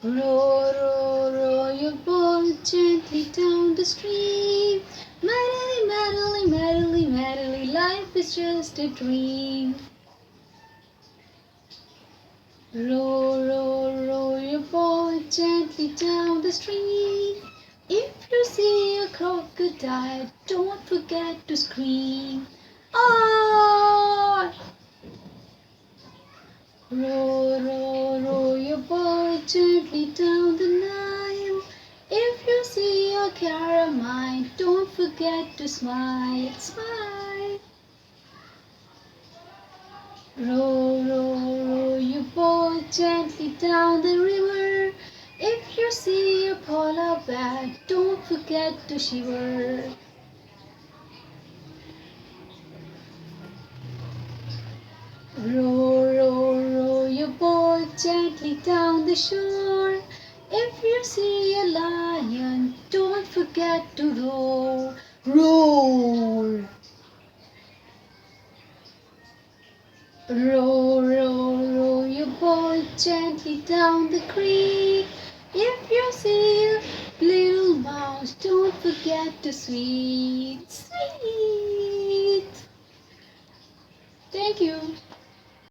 Row, row, row your boat gently down the stream. Merrily, merrily, merrily, merrily, life is just a dream. Row, row, row your boat gently down the stream. If you see a crocodile, don't forget to scream. Ah! Row, row, row your boat gently down the Nile. If you see a caramine, don't forget to smile, smile. Row, row, row your boat gently down the river. If you see a polar bear, don't forget to shiver. Row, row, row your boat gently down the shore. If you see a lion, don't forget to roar, roar. Row, row, row your boat gently down the creek. If you see a little mouse, don't forget to sweet, sweet. Thank you.